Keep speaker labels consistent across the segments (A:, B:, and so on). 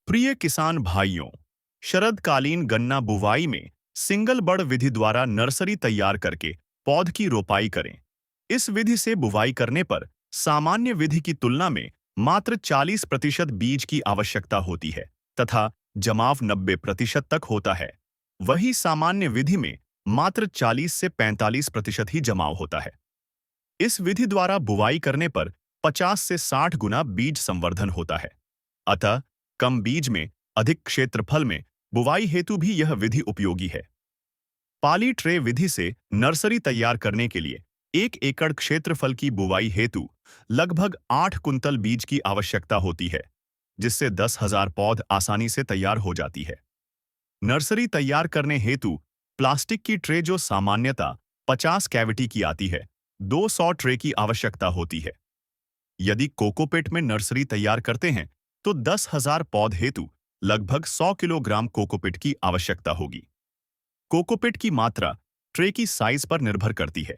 A: प्रिय किसान भाइयों, शरदकालीन गन्ना बुवाई में सिंगल बड़ विधि द्वारा नर्सरी तैयार करके पौध की रोपाई करें। इस विधि से बुवाई करने पर सामान्य विधि की तुलना में मात्र 40% बीज की आवश्यकता होती है तथा जमाव 90% तक होता है। वही सामान्य विधि में मात्र 40 से 45% ही जमाव होता है। इस विधि द्वारा बुवाई करने पर 50 से 60 गुना बीज संवर्धन होता है। अतः कम बीज में अधिक क्षेत्रफल में बुवाई हेतु भी यह विधि उपयोगी है। पाली ट्रे विधि से नर्सरी तैयार करने के लिए 1 एकड़ क्षेत्रफल की बुवाई हेतु लगभग 8 कुंतल बीज की आवश्यकता होती है, जिससे 10,000 पौध आसानी से तैयार हो जाती है। नर्सरी तैयार करने हेतु प्लास्टिक की ट्रे जो सामान्यतः 50 कैविटी की आती है, 200 ट्रे की आवश्यकता होती है। यदि कोकोपीट में नर्सरी तैयार करते हैं तो 10,000 पौध हेतु लगभग 100 किलोग्राम कोकोपीट की आवश्यकता होगी। कोकोपीट की मात्रा ट्रे की साइज पर निर्भर करती है।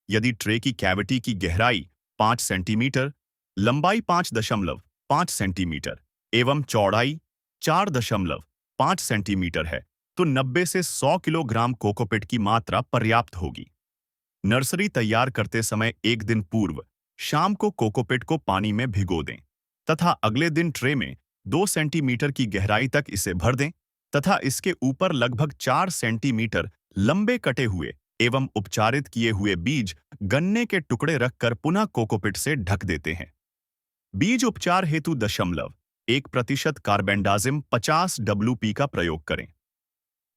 A: यदि ट्रे की कैविटी की गहराई 5 सेंटीमीटर, लंबाई 5.5 सेंटीमीटर एवं चौड़ाई 4.5 सेंटीमीटर है, तो 90 से 100 किलोग्राम कोकोपीट की मात्रा पर्याप्त होगी। नर्सरी तैयार करते समय एक दिन पूर्व शाम को कोकोपीट को पानी में भिगो दें तथा अगले दिन ट्रे में 2 सेंटीमीटर की गहराई तक इसे भर दें तथा इसके ऊपर लगभग 4 सेंटीमीटर लंबे कटे हुए एवं उपचारित किए हुए बीज गन्ने के टुकड़े रखकर पुनः कोकोपीट से ढक देते हैं। बीज उपचार हेतु 0.1% कार्बेंडाजिम 50 WP का प्रयोग करें।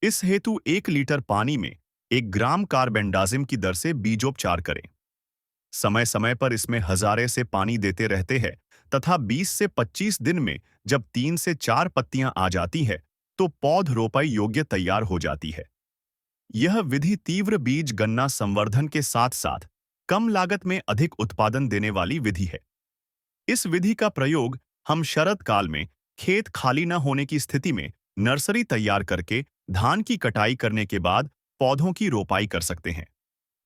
A: इस हेतु 1 लीटर पानी में 1 ग्राम कार्बेंडाजिम की दर से बीजोपचार करें। समय समय पर इसमें हजारे से पानी देते रहते हैं तथा 20 से 25 दिन में जब 3 से 4 पत्तियां आ जाती है तो पौध रोपाई योग्य तैयार हो जाती है। यह विधि तीव्र बीज गन्ना संवर्धन के साथ साथ कम लागत में अधिक उत्पादन देने वाली विधि है। इस विधि का प्रयोग हम शरद काल में खेत खाली न होने की स्थिति में नर्सरी तैयार करके धान की कटाई करने के बाद पौधों की रोपाई कर सकते हैं।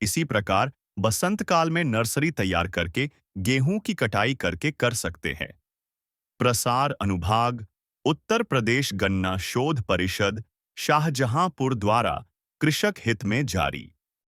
A: इसी प्रकार बसंत काल में नर्सरी तैयार करके गेहूं की कटाई करके कर सकते हैं। प्रसार अनुभाग, उत्तर प्रदेश गन्ना शोध परिषद, शाहजहांपुर द्वारा कृषक हित में जारी।